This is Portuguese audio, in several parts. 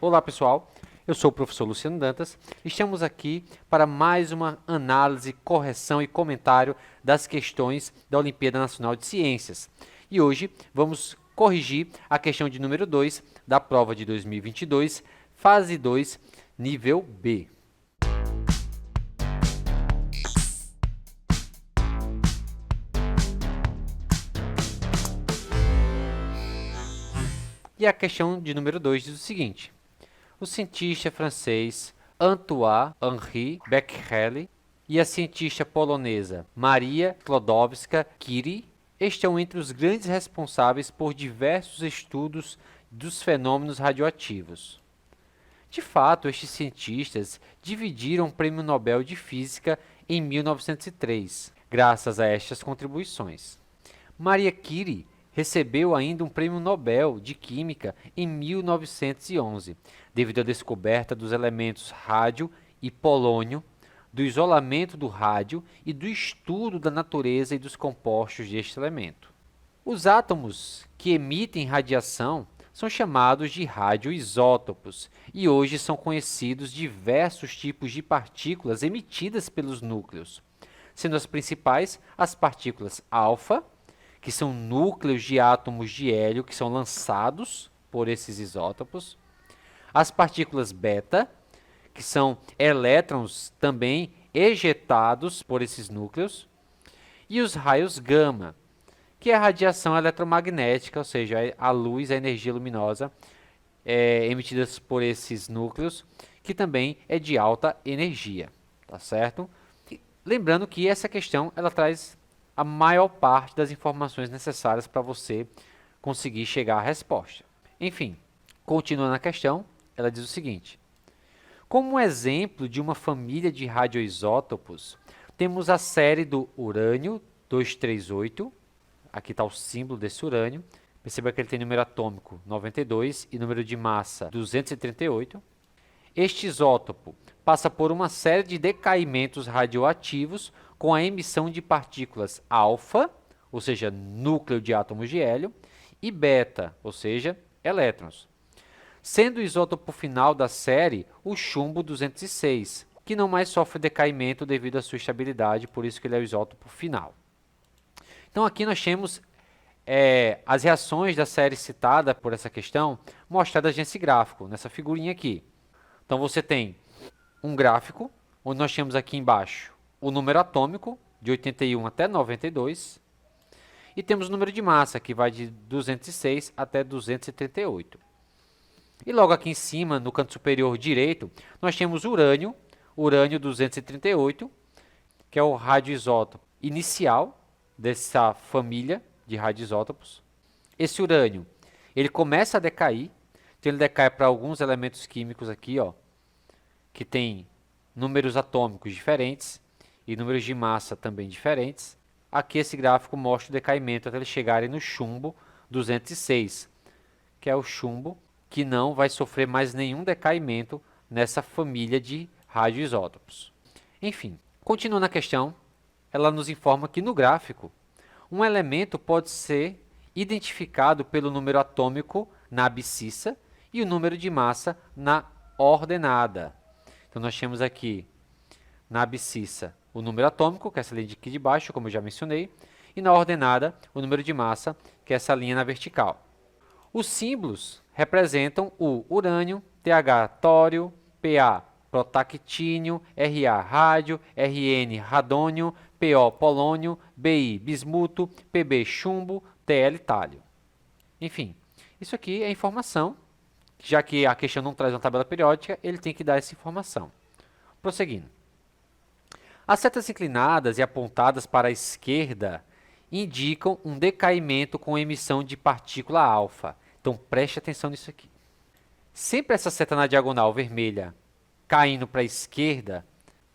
Olá pessoal, eu sou o professor Luciano Dantas e estamos aqui para mais uma análise, correção e comentário das questões da Olimpíada Nacional de Ciências. E hoje vamos corrigir a questão de número 2 da prova de 2022, fase 2, nível B. E a questão de número 2 diz o seguinte: o cientista francês Antoine-Henri Becquerel e a cientista polonesa Maria Sklodowska-Curie estão entre os grandes responsáveis por diversos estudos dos fenômenos radioativos. De fato, estes cientistas dividiram o Prêmio Nobel de Física em 1903, graças a estas contribuições. Maria Curie recebeu ainda um Prêmio Nobel de Química em 1911, devido à descoberta dos elementos rádio e polônio, do isolamento do rádio e do estudo da natureza e dos compostos deste elemento. Os átomos que emitem radiação são chamados de radioisótopos e hoje são conhecidos diversos tipos de partículas emitidas pelos núcleos, sendo as principais as partículas alfa, que são núcleos de átomos de hélio que são lançados por esses isótopos, as partículas beta, que são elétrons também ejetados por esses núcleos, e os raios gama, que é a radiação eletromagnética, ou seja, a luz, a energia luminosa emitidas por esses núcleos, que também é de alta energia, tá certo? E lembrando que essa questão ela traz a maior parte das informações necessárias para você conseguir chegar à resposta. Enfim, continuando a questão, ela diz o seguinte: como um exemplo de uma família de radioisótopos, temos a série do urânio 238, aqui está o símbolo desse urânio, perceba que ele tem número atômico 92 e número de massa 238. Este isótopo passa por uma série de decaimentos radioativos com a emissão de partículas alfa, ou seja, núcleo de átomos de hélio, e beta, ou seja, elétrons, sendo o isótopo final da série o chumbo 206, que não mais sofre decaimento devido à sua estabilidade, por isso que ele é o isótopo final. Então aqui nós temos as reações da série citada por essa questão mostradas nesse gráfico, nessa figurinha aqui. Então você tem um gráfico, onde nós temos aqui embaixo o número atômico, de 81 até 92, e temos o número de massa, que vai de 206 até 238. E logo aqui em cima, no canto superior direito, nós temos urânio 238, que é o radioisótopo inicial dessa família de radioisótopos. Esse urânio, ele começa a decair, então ele decai para alguns elementos químicos aqui, ó, que tem números atômicos diferentes e números de massa também diferentes. Aqui esse gráfico mostra o decaimento até eles chegarem no chumbo 206, que é o chumbo que não vai sofrer mais nenhum decaimento nessa família de radioisótopos. Enfim, continuando a questão, ela nos informa que no gráfico, um elemento pode ser identificado pelo número atômico na abscissa e o número de massa na ordenada. Então nós temos aqui na abscissa o número atômico, que é essa linha aqui de baixo, como eu já mencionei, e na ordenada o número de massa, que é essa linha na vertical. Os símbolos representam o urânio, Th tório, Pa protactínio, Ra rádio, Rn radônio, Po polônio, Bi bismuto, Pb chumbo, Tl tálio. Enfim, isso aqui é informação, já que a questão não traz uma tabela periódica, ele tem que dar essa informação. Prosseguindo. As setas inclinadas e apontadas para a esquerda indicam um decaimento com emissão de partícula alfa. Então preste atenção nisso aqui. Sempre essa seta na diagonal vermelha caindo para a esquerda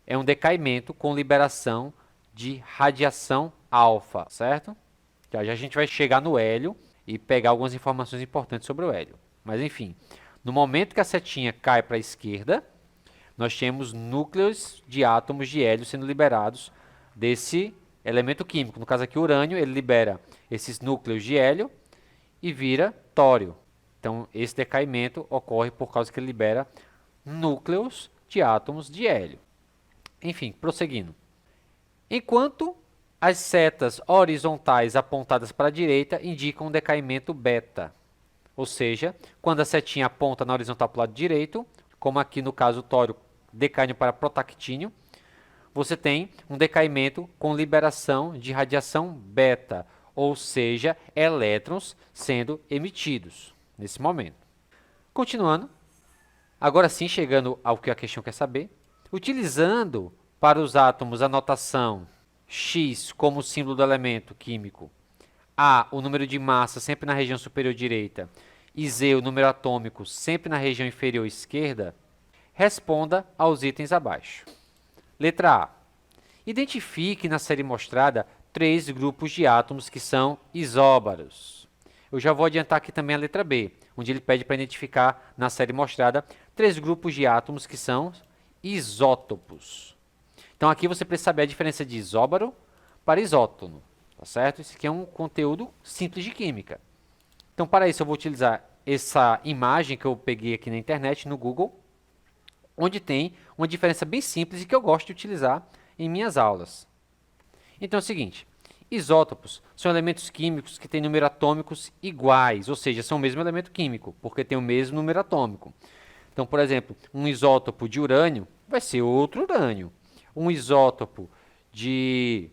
é um decaimento com liberação de radiação alfa, certo? Já a gente vai chegar no hélio e pegar algumas informações importantes sobre o hélio. Mas enfim, no momento que a setinha cai para a esquerda, nós temos núcleos de átomos de hélio sendo liberados desse elemento químico. No caso aqui, o urânio, ele libera esses núcleos de hélio e vira tório, Então, esse decaimento ocorre por causa que ele libera núcleos de átomos de hélio. Enfim, prosseguindo. Enquanto as setas horizontais apontadas para a direita indicam um decaimento beta, ou seja, quando a setinha aponta na horizontal para o lado direito, como aqui no caso o tório decaindo para protactínio, você tem um decaimento com liberação de radiação beta, ou seja, elétrons sendo emitidos nesse momento. Continuando, agora sim chegando ao que a questão quer saber, utilizando para os átomos a notação X como símbolo do elemento químico, A, o número de massa sempre na região superior direita, e Z, o número atômico sempre na região inferior esquerda, responda aos itens abaixo. Letra A. Identifique na série mostrada 3 grupos de átomos que são isóbaros. Eu já vou adiantar aqui também a letra B, onde ele pede para identificar na série mostrada 3 grupos de átomos que são isótopos. Então aqui você precisa saber a diferença de isóbaro para isótono, tá certo? Isso aqui é um conteúdo simples de química. Então para isso eu vou utilizar essa imagem que eu peguei aqui na internet, no Google, onde tem uma diferença bem simples e que eu gosto de utilizar em minhas aulas. Então é o seguinte, isótopos são elementos químicos que têm número atômicos iguais, ou seja, são o mesmo elemento químico, porque tem o mesmo número atômico. Então, por exemplo, um isótopo de urânio vai ser outro urânio. Um isótopo de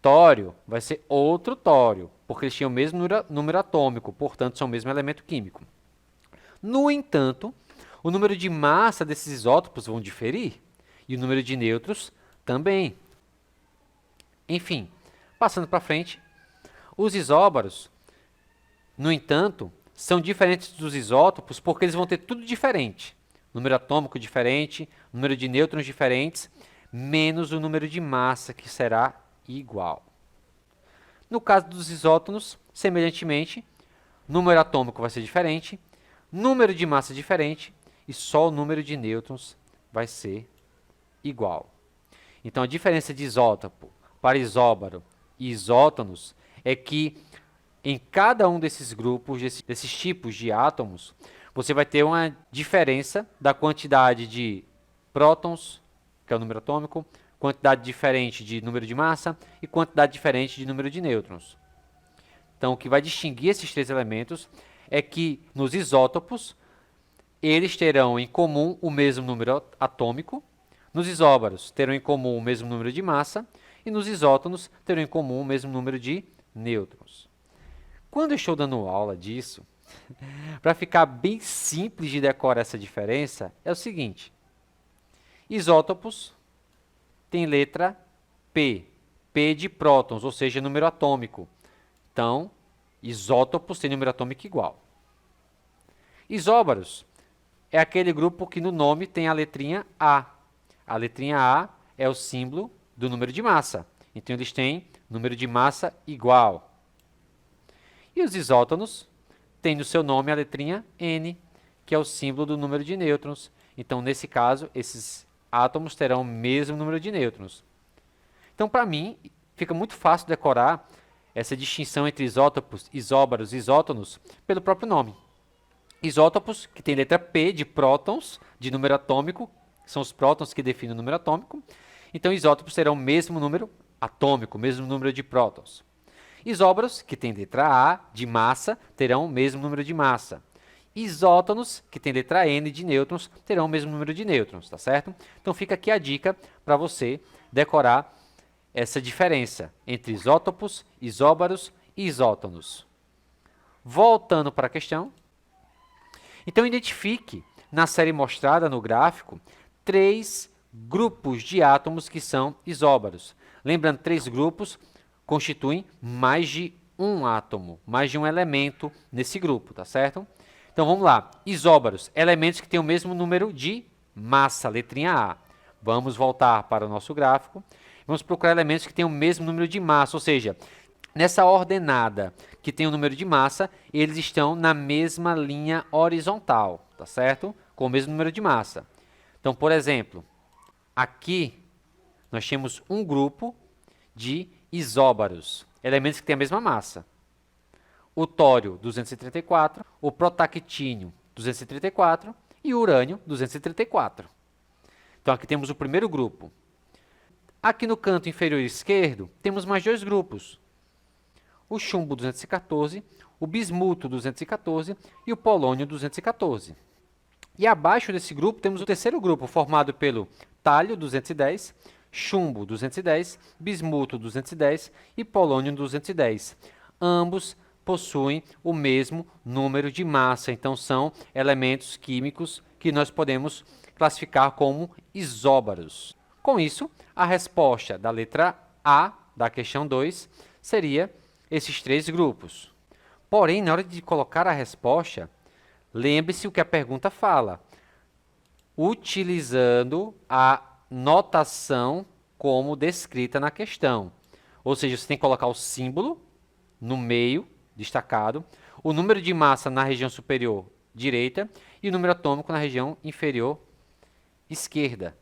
tório vai ser outro tório, porque eles tinham o mesmo número atômico, portanto, são o mesmo elemento químico. No entanto, o número de massa desses isótopos vão diferir, e o número de nêutrons também. Enfim, passando para frente, os isóbaros, no entanto, são diferentes dos isótopos porque eles vão ter tudo diferente. Número atômico diferente, número de nêutrons diferentes, menos o número de massa, que será igual. No caso dos isótonos, semelhantemente, número atômico vai ser diferente, número de massa diferente e só o número de nêutrons vai ser igual. Então, a diferença de isótopo para isóbaro e isótonos é que em cada um desses grupos, desses tipos de átomos, você vai ter uma diferença da quantidade de prótons, que é o número atômico, quantidade diferente de número de massa e quantidade diferente de número de nêutrons. Então, o que vai distinguir esses 3 elementos é que nos isótopos, eles terão em comum o mesmo número atômico, nos isóbaros terão em comum o mesmo número de massa e nos isótonos terão em comum o mesmo número de nêutrons. Quando eu estou dando aula disso, para ficar bem simples de decorar essa diferença, é o seguinte. Isótopos tem letra P, P de prótons, ou seja, número atômico. Então, isótopos tem número atômico igual. Isóbaros é aquele grupo que no nome tem a letrinha A. A letrinha A é o símbolo do número de massa. Então, eles têm número de massa igual. E os isótonos têm no seu nome a letrinha N, que é o símbolo do número de nêutrons. Então, nesse caso, esses átomos terão o mesmo número de nêutrons. Então, para mim, fica muito fácil decorar essa distinção entre isótopos, isóbaros e isótonos pelo próprio nome. Isótopos, que tem letra P de prótons, de número atômico, são os prótons que definem o número atômico. Então, isótopos terão o mesmo número atômico, o mesmo número de prótons. Isóbaros, que tem letra A de massa, terão o mesmo número de massa. Isótonos, que tem letra N de nêutrons, terão o mesmo número de nêutrons, tá certo? Então, fica aqui a dica para você decorar essa diferença entre isótopos, isóbaros e isótonos. Voltando para a questão. Então, identifique na série mostrada no gráfico 3 grupos de átomos que são isóbaros. Lembrando, 3 grupos constituem mais de um átomo, mais de um elemento nesse grupo, tá certo? Então, vamos lá. Isóbaros, elementos que têm o mesmo número de massa, letrinha A. Vamos voltar para o nosso gráfico. Vamos procurar elementos que têm o mesmo número de massa, ou seja, nessa ordenada que tem o número de massa, eles estão na mesma linha horizontal, tá certo? Com o mesmo número de massa. Então, por exemplo, aqui nós temos um grupo de isóbaros, elementos que têm a mesma massa. o tório 234, o protactínio 234 e o urânio 234. Então aqui temos o primeiro grupo. Aqui no canto inferior esquerdo temos mais dois grupos. O chumbo 214, o bismuto 214 e o polônio 214. E abaixo desse grupo temos o terceiro grupo, formado pelo tálio 210, chumbo 210, bismuto 210 e polônio 210. Ambos possuem o mesmo número de massa, então são elementos químicos que nós podemos classificar como isóbaros. Com isso, a resposta da letra A da questão 2 seria esses três grupos. Porém, na hora de colocar a resposta, lembre-se o que a pergunta fala, utilizando a notação como descrita na questão. Ou seja, você tem que colocar o símbolo no meio, destacado, o número de massa na região superior direita e o número atômico na região inferior esquerda.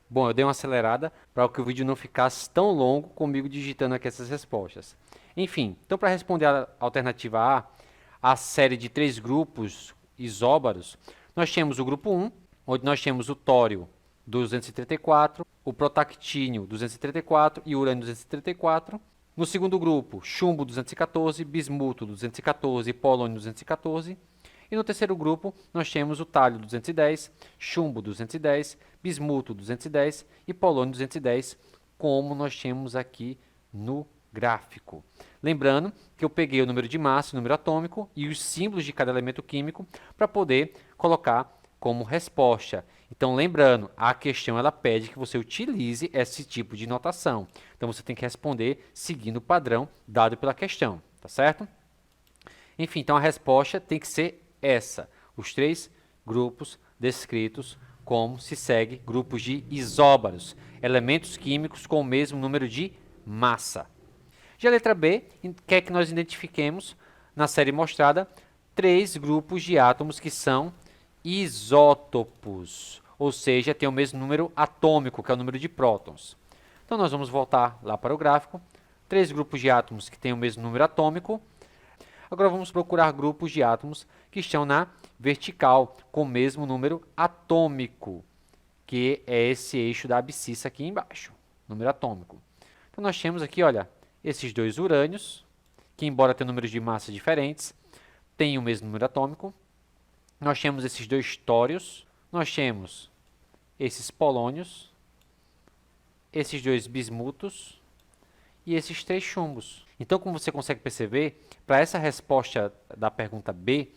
Bom, eu dei uma acelerada para que o vídeo não ficasse tão longo comigo digitando aqui essas respostas. Enfim, então para responder a alternativa A, a série de três grupos isóbaros, nós temos o grupo 1, onde nós temos o tório 234, o protactínio 234 e o urânio 234. No segundo grupo, chumbo 214, bismuto 214 e polônio 214. E no terceiro grupo, nós temos o tálio 210, chumbo 210, bismuto 210 e polônio 210, como nós temos aqui no gráfico. Lembrando que eu peguei o número de massa, o número atômico e os símbolos de cada elemento químico para poder colocar como resposta. Então, lembrando, a questão ela pede que você utilize esse tipo de notação. Então, você tem que responder seguindo o padrão dado pela questão, tá certo? Enfim, então a resposta tem que ser essa, os três grupos descritos como se segue grupos de isóbaros, elementos químicos com o mesmo número de massa. Já a letra B quer que nós identifiquemos, na série mostrada, três grupos de átomos que são isótopos, ou seja, tem o mesmo número atômico, que é o número de prótons. Então, nós vamos voltar lá para o gráfico, três grupos de átomos que têm o mesmo número atômico. Agora vamos procurar grupos de átomos que estão na vertical, com o mesmo número atômico, que é esse eixo da abscissa aqui embaixo, número atômico. Então, nós temos aqui, olha, esses dois urânios, que embora tenham números de massa diferentes, têm o mesmo número atômico. Nós temos esses dois tórios, nós temos esses polônios, esses dois bismutos e esses três chumbos. Então, como você consegue perceber, para essa resposta da pergunta B,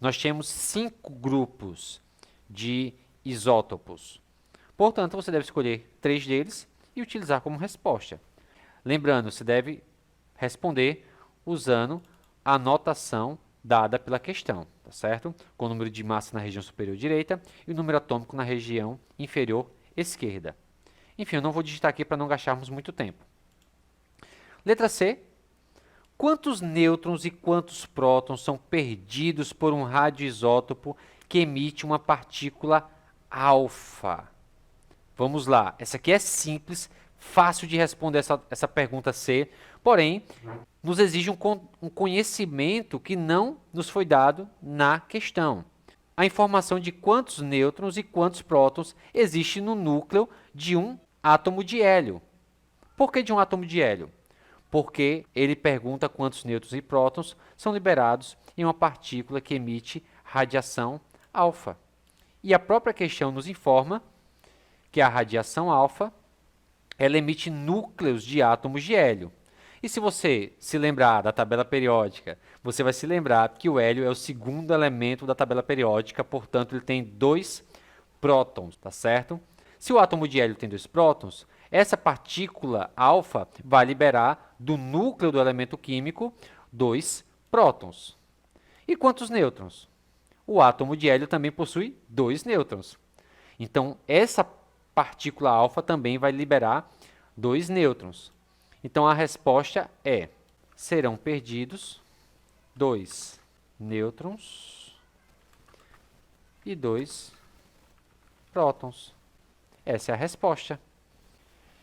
nós temos 5 grupos de isótopos. Portanto, você deve escolher 3 deles e utilizar como resposta. Lembrando, você deve responder usando a notação dada pela questão, tá certo? Com o número de massa na região superior direita e o número atômico na região inferior esquerda. Enfim, eu não vou digitar aqui para não gastarmos muito tempo. Letra C. Quantos nêutrons e quantos prótons são perdidos por um radioisótopo que emite uma partícula alfa? Vamos lá. Essa aqui é simples, fácil de responder essa pergunta C, porém, nos exige um conhecimento que não nos foi dado na questão. A informação de quantos nêutrons e quantos prótons existe no núcleo de um átomo de hélio. Por que de um átomo de hélio? Porque ele pergunta quantos nêutrons e prótons são liberados em uma partícula que emite radiação alfa. E a própria questão nos informa que a radiação alfa ela emite núcleos de átomos de hélio. E se você se lembrar da tabela periódica, você vai se lembrar que o hélio é o segundo elemento da tabela periódica, portanto, ele tem 2 prótons, tá certo? Se o átomo de hélio tem 2 prótons, essa partícula alfa vai liberar do núcleo do elemento químico 2 prótons. E quantos nêutrons? O átomo de hélio também possui 2 nêutrons. Então, essa partícula alfa também vai liberar 2 nêutrons. Então, a resposta é, serão perdidos 2 nêutrons e 2 prótons. Essa é a resposta.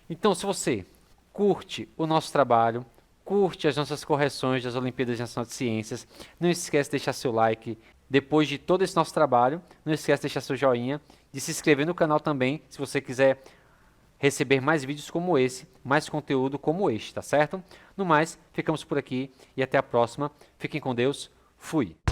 Então, se você curte o nosso trabalho, curte as nossas correções das Olimpíadas Nacional de Ciências, não esquece de deixar seu like. Depois de todo esse nosso trabalho, não esquece de deixar seu joinha, de se inscrever no canal também, se você quiser receber mais vídeos como esse, mais conteúdo como este, tá certo? No mais, ficamos por aqui e até a próxima. Fiquem com Deus. Fui!